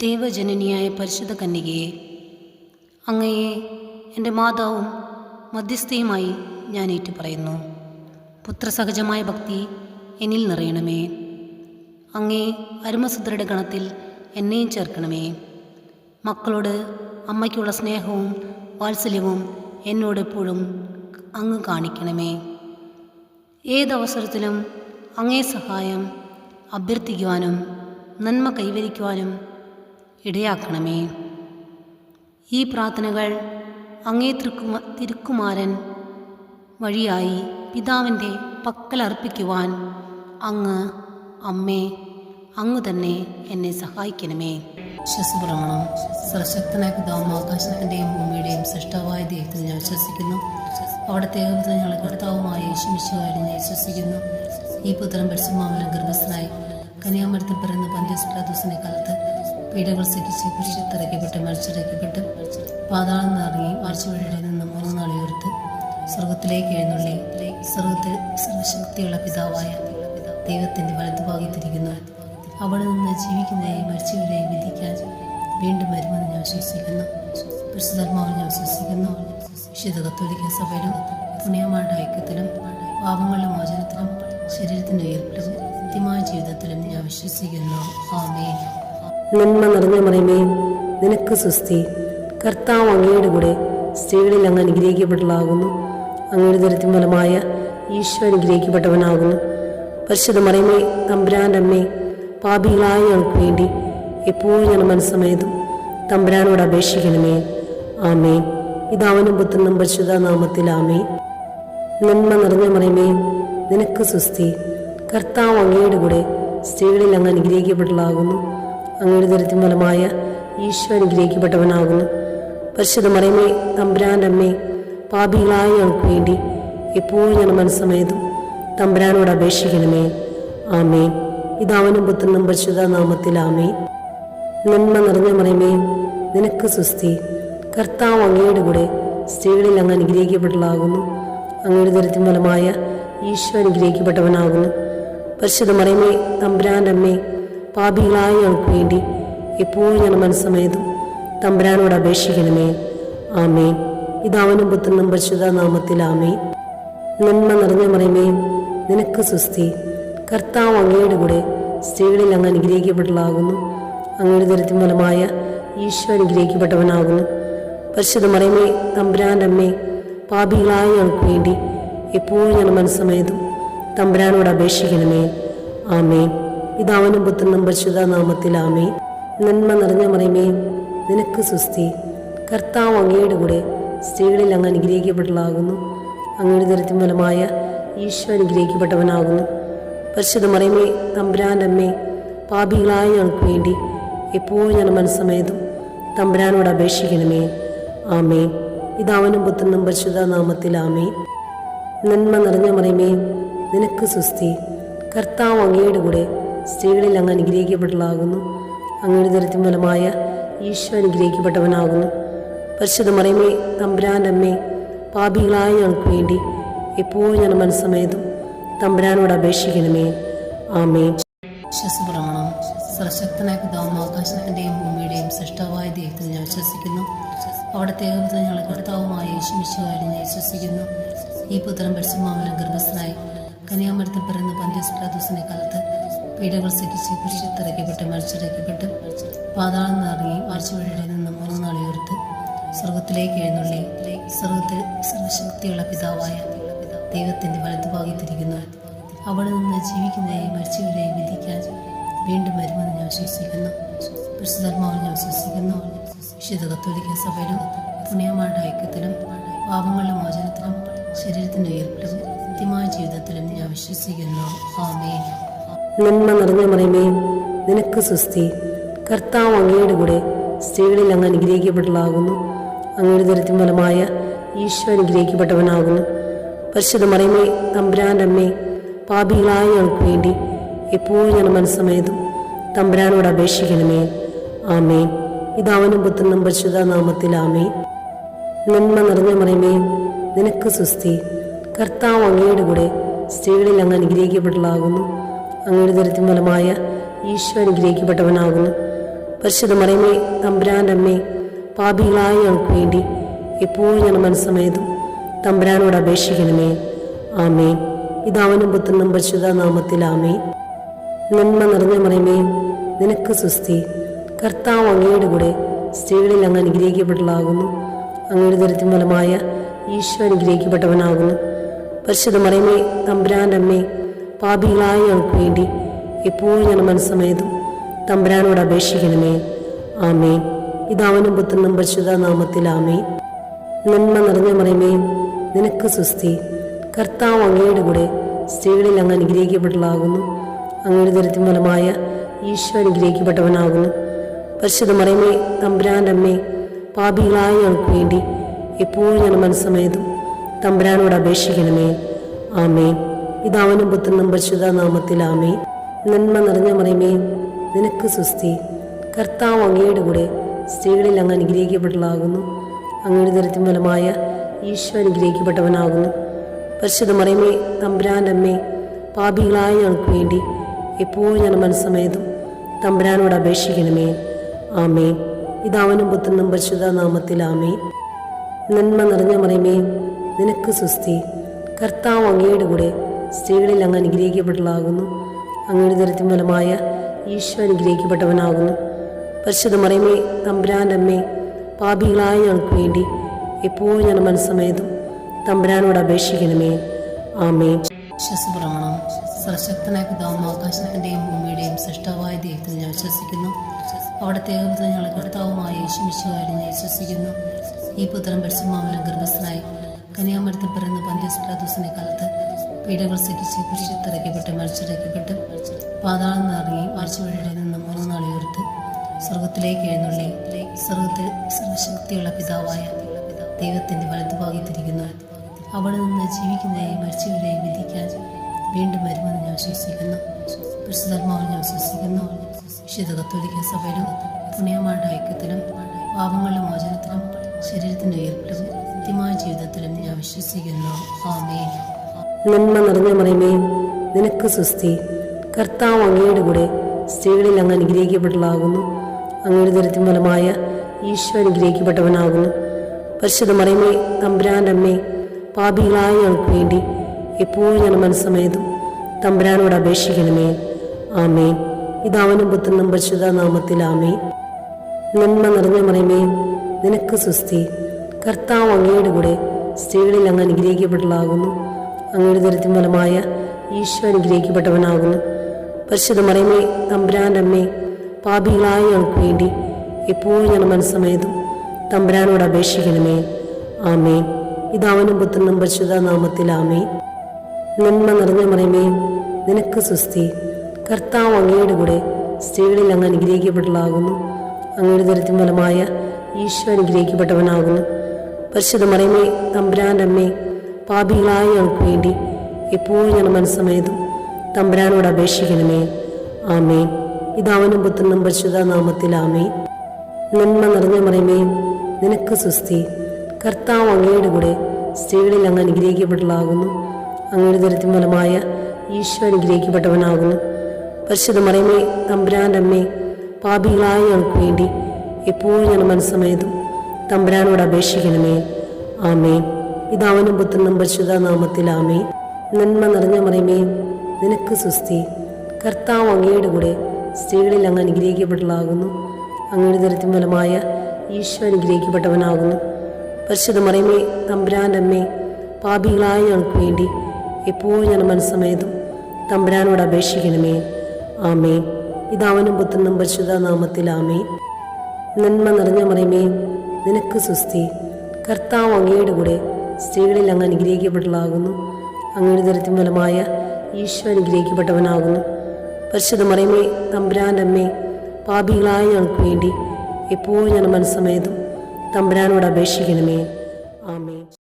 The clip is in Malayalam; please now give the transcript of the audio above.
ദൈവജനനിയായ പരിശുദ്ധ കന്യകയെ, അങ്ങയെ എൻ്റെ മാതാവും മധ്യസ്ഥയുമായി ഞാൻ ഏറ്റുപറയുന്നു. പുത്രസഹജമായ ഭക്തി എന്നിൽ നിറയണമേ. അങ്ങേ അരുമസുതരുടെ ഗണത്തിൽ എന്നെയും ചേർക്കണമേ. മക്കളോട് അമ്മയ്ക്കുള്ള സ്നേഹവും വാത്സല്യവും എന്നോടെപ്പോഴും അങ്ങ് കാണിക്കണമേ. ഏതവസരത്തിലും അങ്ങേ സഹായം അഭ്യർത്ഥിക്കുവാനും നന്മ കൈവരിക്കുവാനും ഇടയാക്കണമേ. ഈ പ്രാർത്ഥനകൾ അങ്ങേ തിരുക്കുമാരൻ വഴിയായി പിതാവിൻ്റെ പക്കലർപ്പിക്കുവാൻ അമ്മേ, അങ്ങ് തന്നെ എന്നെ സഹായിക്കണമേ. വിശ്വസപ്രമാണം. സർവശക്തനായ പിതാവും ആകാശത്തിൻ്റെയും ഭൂമിയുടെയും സൃഷ്ടാവായ ദൈവത്തിൽ ഞാൻ വിശ്വസിക്കുന്നു. അവിടുത്തെ ഏകപുത്രൻ ഞങ്ങളുടെ കർത്താവുമായ യേശുമിശിഹായിൽ ഞാൻ വിശ്വസിക്കുന്നു. ഈ പുത്രൻ പരിശുദ്ധാത്മാവിൽ ഗർഭസ്ഥനായി കന്യാമരത്തിൽ പിറന്ന പന്തിയോസ് പിലാത്തോസിന്റെ കാലത്ത് പീഡകൾ സഹിച്ച് കുരിശിലിറക്കപ്പെട്ട് മരിച്ചിറക്കപ്പെട്ട് പാതാളം നിറങ്ങി ആഴ്ചവഴിയുടെ നിന്ന് 3 നാൾ ഉയർത്ത് സ്വർഗത്തിലേക്ക് എഴുന്നള്ളി സ്വർഗത്തിൽ സർവശക്തിയുള്ള പിതാവായ ദൈവത്തിൻ്റെ വലതുഭാഗത്തിരിക്കുന്നു. അവിടെ നിന്ന് ജീവിക്കുന്നവരെയും മരിച്ചവരെയും വിധിക്കാൻ വീണ്ടും വരുമെന്ന് ഞാൻ വിശ്വസിക്കുന്നു. പരിശുദ്ധാത്മാവിൽ ഞാൻ വിശ്വസിക്കുന്നു. വിശുദ്ധ കത്തോലിക്ക സഭയിലും പുണ്യമാരുടെ ഐക്യത്തിലും പാപങ്ങളുടെ മോചനത്തിലും ശരീരത്തിൻ്റെ ഉയർപ്പിലും നിത്യമായ ജീവിതത്തിലും ഞാൻ വിശ്വസിക്കുന്നു. ആമേൻ. നന്മ നിറഞ്ഞ മറിയമേ, നിനക്ക് സ്വസ്തി. കർത്താവ് അങ്ങയുടെ കൂടെ സ്ത്രീകളിൽ അങ്ങ് അനുഗ്രഹിക്കപ്പെട്ടതാകുന്നു. അങ്ങയുടെ ദരിദ്രം ഫലമായ ഈശോ അനുഗ്രഹിക്കപ്പെട്ടവനാകുന്നു. പരിശുദ്ധ മറിയമേ, തമ്പുരാൻ്റെ അമ്മേ, പാപികളായ ഞങ്ങൾക്ക് വേണ്ടി എപ്പോഴും ഞാൻ മനസ്സമേതും തമ്പുരാനോട് അപേക്ഷിക്കണമേ. ആമേൻ. പിതാവിനും പുത്രനും പരിശുദ്ധ നാമത്തിൽ ആമേൻ. നന്മ നിറഞ്ഞ മറിയമേ, നിനക്ക് സ്വസ്തി. കർത്താവ് അങ്ങയുടെ കൂടെ സ്ത്രീകളിൽ അങ്ങ് അനുഗ്രഹിക്കപ്പെട്ടതാകുന്നു. അങ്ങയുടെ ദരിദ്രം ഫലമായ ഈശോ അനുഗ്രഹിക്കപ്പെട്ടവനാകുന്നു. പരിശുദ്ധ മറിയമേ, തമ്പുരാൻ്റെ അമ്മേ, പാപികളായ ഞങ്ങൾക്ക് വേണ്ടി എപ്പോഴും ഞാൻ മനസ്സമേതും തമ്പുരാനോട് അപേക്ഷിക്കണമേ. ആമേൻ. പിതാവിനും പുത്രനും പരിശുദ്ധ നാമത്തിൽ ആമേൻ. നന്മ നിറഞ്ഞ മറിയമേ, നിനക്ക് സ്വസ്തി. കർത്താവ് അങ്ങയുടെ കൂടെ സ്ത്രീകളിൽ അങ്ങ് അനുഗ്രഹിക്കപ്പെട്ടതാകുന്നു. അങ്ങയുടെ ദരിദ്രം ഫലമായ ഈശോ അനുഗ്രഹിക്കപ്പെട്ടവനാകുന്നു. പരിശുദ്ധ മറിയമേ, തമ്പുരാൻ്റെ അമ്മേ, പാപികളായ ഞങ്ങൾക്ക് വേണ്ടി എപ്പോഴും ഞാൻ മനസ്സമേതും തമ്പുരാനോട് അപേക്ഷിക്കണമേ. ആമേൻ. പിതാവിനും പുത്രനും പരിശുദ്ധ നാമത്തിൽ ആമേൻ. നന്മ നിറഞ്ഞ മറിയമേ, നിനക്ക് സ്വസ്തി. കർത്താവ് അങ്ങയുടെ കൂടെ സ്ത്രീകളിൽ അങ്ങ് അനുഗ്രഹിക്കപ്പെട്ടതാകുന്നു. അങ്ങയുടെ ദരിദ്രം ഫലമായ ഈശോ അനുഗ്രഹിക്കപ്പെട്ടവനാകുന്നു. പരിശുദ്ധ മറിയമേ, തമ്പുരാൻ്റെ അമ്മേ, പാപികളായ ഞങ്ങൾക്ക് വേണ്ടി എപ്പോഴും ഞാൻ മനസ്സമേതും തമ്പുരാനോട് അപേക്ഷിക്കണമേ. ആമേൻ. പിതാവിനും പുത്രനും പരിശുദ്ധ നാമത്തിൽ ആമേൻ. നന്മ നിറഞ്ഞ മറിയമേ, നിനക്ക് സ്വസ്തി. കർത്താവ് അങ്ങയുടെ കൂടെ സ്ത്രീകളിൽ അങ്ങ് അനുഗ്രഹിക്കപ്പെട്ടതാകുന്നു. അങ്ങയുടെ ദരിദ്രം ഫലമായ ഈശോ അനുഗ്രഹിക്കപ്പെട്ടവനാകുന്നു. പരിശുദ്ധ മറിയമേ, തമ്പുരാൻ്റെ അമ്മേ, പാപികളായ ഞങ്ങൾക്ക് വേണ്ടി എപ്പോഴും ഞാൻ മനസ്സമേതും തമ്പുരാനോട് അപേക്ഷിക്കണമേ. ആമേൻ. പിതാവിനും പുത്രനും പരിശുദ്ധ നാമത്തിൽ ആമേൻ. നന്മ നിറഞ്ഞ മറിയമേ, നിനക്ക് സ്വസ്തി. കർത്താവ് അങ്ങയുടെ കൂടെ സ്ത്രീകളിൽ അങ്ങ് അനുഗ്രഹിക്കപ്പെട്ടതാകുന്നു. അങ്ങയുടെ ദരിദ്രം ഫലമായ ഈശോ അനുഗ്രഹിക്കപ്പെട്ടവനാകുന്നു. പരിശുദ്ധ മറിയമേ, തമ്പുരാൻ്റെ അമ്മേ, പാപികളായ ഞങ്ങൾക്ക് വേണ്ടി എപ്പോഴും ഞാൻ മനസ്സമേതും തമ്പുരാനോട് അപേക്ഷിക്കണമേ. ആമേൻ. വിശ്വസപ്രമാണം. സർവശക്തനായ പിതാവും ആകാശത്തിൻ്റെയും ഭൂമിയുടെയും സൃഷ്ടാവായ ദൈവത്തിൽ ഞാൻ വിശ്വസിക്കുന്നു. അവിടുത്തെ ഏകപുത്രൻ ഞങ്ങളുടെ കർത്താവുമായ യേശുമിശിഹായിൽ ഞാൻ വിശ്വസിക്കുന്നു. ഈ പുത്രൻ പരിശുദ്ധാത്മാവിൽ ഗർഭസ്ഥനായി കന്യാമരത്തിൽ പിറന്ന പന്തിയോസ് പിലാത്തോസിന്റെ കാലത്ത് പീഡകൾ സഹിച്ച് കുരിശിലിറക്കപ്പെട്ട് മരിച്ചിറക്കപ്പെട്ട് പാതാളം നിറങ്ങി ആഴ്ചവഴിയുടെ നിന്ന് 3 നാൾ ഉയർത്ത് സ്വർഗത്തിലേക്ക് എഴുന്നള്ളി സ്വർഗത്തിൽ സർവശക്തിയുള്ള പിതാവായ ദൈവത്തിൻ്റെ വലതുഭാഗത്തിരിക്കുന്നു. അവിടെ നിന്ന് ജീവിക്കുന്നവരെയും മരിച്ചവരെയും വിധിക്കാൻ വീണ്ടും വരുമെന്ന് ഞാൻ വിശ്വസിക്കുന്നു. പരിശുദ്ധാത്മാവിൽ ഞാൻ വിശ്വസിക്കുന്നു. വിശുദ്ധ കത്തോലിക്ക സഭയിലും പുണ്യമാരുടെ ഐക്യത്തിലും പാപങ്ങളുടെ മോചനത്തിലും ശരീരത്തിൻ്റെ ഉയർപ്പിലും നിത്യമായ ജീവിതത്തിലും ഞാൻ വിശ്വസിക്കുന്നു. ആമേൻ. നന്മ നിറഞ്ഞ മറിയമേ, നിനക്ക് സ്വസ്തി. കർത്താവ് അങ്ങയുടെ കൂടെ സ്ത്രീകളിൽ അങ്ങ് അനുഗ്രഹിക്കപ്പെട്ടതാകുന്നു. അങ്ങയുടെ ദരിദ്രം ഫലമായ ഈശോ അനുഗ്രഹിക്കപ്പെട്ടവനാകുന്നു. പരിശുദ്ധ മറിയമേ, തമ്പുരാൻ്റെ അമ്മേ, പാപികളായ ഞങ്ങൾക്ക് വേണ്ടി എപ്പോഴും ഞാൻ മനസ്സമേതും തമ്പുരാനോട് അപേക്ഷിക്കണമേ. ആമേൻ. പിതാവിനും പുത്രനും പരിശുദ്ധ നാമത്തിൽ ആമേൻ. നന്മ നിറഞ്ഞ മറിയമേ, നിനക്ക് സ്വസ്തി. കർത്താവ് അങ്ങയുടെ കൂടെ സ്ത്രീകളിൽ അങ്ങ് അനുഗ്രഹിക്കപ്പെട്ടതാകുന്നു. അങ്ങയുടെ ദരിദ്രം ഫലമായ ഈശോ അനുഗ്രഹിക്കപ്പെട്ടവനാകുന്നു. പരിശുദ്ധ മറിയമേ തമ്പുരാൻ്റെ അമ്മേ, പാപികളായ ഞങ്ങൾക്ക് വേണ്ടി എപ്പോഴും ഞങ്ങളുടെ മനസ്സമേതും തമ്പുരാനോട് അപേക്ഷിക്കണമേ. ആമേൻ. പിതാവിനും പുത്രനും പരിശുദ്ധ നാമത്തിൽ ആമേൻ. നന്മ നിറഞ്ഞ മറിയമേ, നിനക്ക് സുസ്തി. കർത്താവ് അങ്ങയുടെ കൂടെ സ്ത്രീകളിൽ അങ്ങ് അനുഗ്രഹിക്കപ്പെട്ടതാകുന്നു. അങ്ങയുടെ ദരിദ്രം ഫലമായ ഈശോ അനുഗ്രഹിക്കപ്പെട്ടവനാകുന്നു. പരിശുദ്ധ മറിയമേ തമ്പുരാൻ്റെ അമ്മേ, പാപികളായ ഞങ്ങൾക്ക് വേണ്ടി എപ്പോഴും ഞങ്ങളുടെ മനസ്സമേതും തമ്പുരാനോട് അപേക്ഷിക്കണമേ. ആമേൻ. പിതാവിനും പുത്രനും പരിശുദ്ധ നാമത്തിൽ ആമേൻ. നന്മ നിറഞ്ഞ മറിയമേ, നിനക്ക് സുസ്തി. കർത്താവ് അങ്ങയുടെ കൂടെ സ്ത്രീകളിൽ അങ്ങ് അനുഗ്രഹിക്കപ്പെട്ടതാകുന്നു. അങ്ങയുടെ ദരിദ്രം ഫലമായ ഈശോ അനുഗ്രഹിക്കപ്പെട്ടവനാകുന്നു. പരിശുദ്ധ മറിയമേ തമ്പുരാൻ്റെ അമ്മേ, പാപികളായ ഞങ്ങൾക്ക് വേണ്ടി എപ്പോഴും ഞങ്ങളുടെ മനസ്സമേതും തമ്പുരാനോട് അപേക്ഷിക്കണമേ. ആമേൻ. പിതാവിനും പുത്രനും പരിശുദ്ധ നാമത്തിൽ ആമേൻ. നന്മ നിറഞ്ഞ മറിയമേ, നിനക്ക് സുസ്തി. കർത്താവ് അങ്ങയുടെ കൂടെ സ്ത്രീകളിൽ അങ്ങ് അനുഗ്രഹിക്കപ്പെട്ടതാകുന്നു. അങ്ങയുടെ ദരിദ്രം ഫലമായ ഈശോ അനുഗ്രഹിക്കപ്പെട്ടവനാകുന്നു. പരിശുദ്ധ മറിയമേ തമ്പുരാൻ്റെ അമ്മേ, പാപികളായ ഞങ്ങൾക്ക് വേണ്ടി എപ്പോഴും ഞങ്ങളുടെ മനസ്സമേതും തമ്പുരാനോട് അപേക്ഷിക്കണമേ. ആമേൻ. പിതാവിനും പുത്രനും പരിശുദ്ധ നാമത്തിൽ ആമേൻ. നന്മ നിറഞ്ഞ മറിയമേ, നിനക്ക് സുസ്തി. കർത്താവ് അങ്ങയുടെ കൂടെ സ്ത്രീകളിൽ അങ്ങ് അനുഗ്രഹിക്കപ്പെട്ടതാകുന്നു. അങ്ങയുടെ ദരിദ്രം ഫലമായ ഈശോ അനുഗ്രഹിക്കപ്പെട്ടവനാകുന്നു. പരിശുദ്ധ മറിയമേ തമ്പുരാൻ്റെ അമ്മേ, പാപികളായ ഞങ്ങൾക്ക് വേണ്ടി എപ്പോഴും ഞങ്ങളുടെ മനസ്സമേതും തമ്പുരാനോട് അപേക്ഷിക്കണമേ. ആമേൻ. വിശ്വസപ്രമാണം. സർവശക്തനായ പിതാവും ആകാശത്തിൻ്റെയും ഭൂമിയുടെയും സൃഷ്ടാവായ ദൈവത്തിൽ ഞാൻ വിശ്വസിക്കുന്നു. അവിടുത്തെ ഏകപുത്രൻ ഞങ്ങളുടെ കർത്താവുമായ യേശുമിശിഹായിൽ ഞാൻ വിശ്വസിക്കുന്നു. ഈ പുത്രൻ പരിശുദ്ധാത്മാവിലും ഗർഭസ്ഥനായി കന്യാമരത്തിൽ പിറന്ന പന്തിയോസ് പിലാത്തോസിന്റെ കാലത്ത് പീഡകൾ സഹിച്ച് കുരിശിലിറക്കപ്പെട്ട് മരിച്ചിറക്കപ്പെട്ട് പാതാളം നിറങ്ങി മരിച്ചവരുടെ നിന്ന് 3 നാൾ ഉയർത്ത് സ്വർഗത്തിലേക്ക് എഴുന്നള്ളി സ്വർഗത്തിൽ സർവശക്തിയുള്ള പിതാവായ ദൈവത്തിന്റെ വലതുഭാഗത്തിരിക്കുന്നു. അവിടെ നിന്ന് ജീവിക്കുന്നവരെയും മരിച്ചവരെയും വിധിക്കാൻ വീണ്ടും വരുമെന്ന് ഞാൻ വിശ്വസിക്കുന്നു. പരിശുദ്ധാത്മാവിൽ ഞാൻ വിശ്വസിക്കുന്നു. വിശുദ്ധ കത്തോലിക്ക സഭയിലും പുണ്യമാരുടെ ഐക്യത്തിലും പാപങ്ങളുടെ മോചനത്തിലും ശരീരത്തിന്റെ ഉയർപ്പിലും നിത്യമായ ജീവിതത്തിലും ഞാൻ വിശ്വസിക്കുന്നു. ആമേൻ. നന്മ നിറഞ്ഞ മറിയമേ, നിനക്ക് സുസ്തി. കർത്താവ് അങ്ങയുടെ കൂടെ സ്ത്രീകളിൽ അങ്ങ് അനുഗ്രഹിക്കപ്പെട്ടതാകുന്നു. അങ്ങയുടെ ദരിദ്രം ഫലമായ ഈശോ അനുഗ്രഹിക്കപ്പെട്ടവനാകുന്നു. പരിശുദ്ധ മറിയമേ തമ്പുരാൻ്റെ അമ്മേ, പാപികളായ ഞങ്ങൾക്ക് വേണ്ടി എപ്പോഴും ഞങ്ങളുടെ മനസ്സമേതും തമ്പുരാനോട് അപേക്ഷിക്കണമേ. ആമേൻ. പിതാവിനും പുത്രനും പരിശുദ്ധ നാമത്തിൽ ആമേൻ. നന്മ നിറഞ്ഞ മറിയമേ, നിനക്ക് സുസ്തി. കർത്താവ് അങ്ങയുടെ കൂടെ സ്ത്രീകളിൽ അങ്ങ് അനുഗ്രഹിക്കപ്പെട്ടതാകുന്നു. അങ്ങയുടെ ദരിദ്രം ഫലമായ ഈശോ അനുഗ്രഹിക്കപ്പെട്ടവനാകുന്നു. പരിശുദ്ധ മറിയമേ തമ്പുരാൻ്റെ അമ്മേ, പാപികളായ ഞങ്ങൾക്ക് വേണ്ടി എപ്പോഴും ഞങ്ങളുടെ മനസ്സമേതും തമ്പുരാനോട് അപേക്ഷിക്കണമേ. ആമേൻ. പിതാവിനും പുത്രനും പരിശുദ്ധ നാമത്തിൽ ആമേൻ. നന്മ നിറഞ്ഞ മറിയമേ, നിനക്ക് സുസ്തി. കർത്താവ് അങ്ങയുടെ കൂടെ സ്ത്രീകളിൽ അങ്ങ് അനുഗ്രഹിക്കപ്പെട്ടതാകുന്നു. അങ്ങയുടെ ദരിദ്രം ഫലമായ ഈശോ അനുഗ്രഹിക്കപ്പെട്ടവനാകുന്നു. പരിശുദ്ധ മറിയമേ തമ്പുരാൻ്റെ അമ്മേ, പാപികളായ ഞങ്ങൾക്ക് വേണ്ടി എപ്പോഴും ഞങ്ങളുടെ മനസ്സമേതും തമ്പുരാനോട് അപേക്ഷിക്കണമേ. ആമേൻ. പിതാവിനും പുത്രനും പരിശുദ്ധ നാമത്തിൽ ആമേൻ. നന്മ നിറഞ്ഞ മറിയമേ, നിനക്ക് സുസ്തി. കർത്താവ് അങ്ങയുടെ കൂടെ സ്ത്രീകളിൽ അങ്ങ് അനുഗ്രഹിക്കപ്പെട്ടതാകുന്നു. അങ്ങയുടെ ദരിദ്രം ഫലമായ ഈശോ അനുഗ്രഹിക്കപ്പെട്ടവനാകുന്നു. പരിശുദ്ധ മറിയമേ തമ്പുരാൻ്റെ അമ്മേ, പാപികളായ ഞങ്ങൾക്ക് വേണ്ടി എപ്പോഴും ഞങ്ങളുടെ മനസ്സമേതും തമ്പുരാനോട് അപേക്ഷിക്കണമേ. ആമേൻ. പിതാവിനും പുത്രനും പരിശുദ്ധ നാമത്തിൽ ആമേൻ. നന്മ നിറഞ്ഞ മറിയമേ, നിനക്ക് സുസ്തി. കർത്താവ് അങ്ങയുടെ കൂടെ സ്ത്രീകളിൽ അങ്ങ് അനുഗ്രഹിക്കപ്പെട്ടതാകുന്നു. അങ്ങയുടെ ദരിദ്രം ഫലമായ ഈശോ അനുഗ്രഹിക്കപ്പെട്ടവനാകുന്നു. പരിശുദ്ധ മറിയമേ തമ്പുരാൻ്റെ അമ്മേ, പാപികളായ ഞങ്ങൾക്ക് വേണ്ടി എപ്പോഴും ഞങ്ങളുടെ മനസ്സമേതും തമ്പുരാനോട് അപേക്ഷിക്കണമേ. ആമേൻ. പിതാവിനും പുത്രനും പരിശുദ്ധ നാമത്തിൽ ആമേൻ. നന്മ നിറഞ്ഞ മറിയമേ, നിനക്ക് സുസ്തി. കർത്താവ് അങ്ങയുടെ കൂടെ സ്ത്രീകളിൽ അങ്ങ് അനുഗ്രഹിക്കപ്പെട്ടതാകുന്നു. അങ്ങയുടെ ദരിദ്രം ഫലമായ ഈശോ അനുഗ്രഹിക്കപ്പെട്ടവനാകുന്നു. പരിശുദ്ധ മറിയമേ തമ്പുരാൻ്റെ അമ്മേ, പാപികളായ ഞങ്ങൾക്ക് വേണ്ടി എപ്പോഴും ഞങ്ങളുടെ മനസ്സമേതും തമ്പുരാനോട് അപേക്ഷിക്കണമേ. ആമേൻ.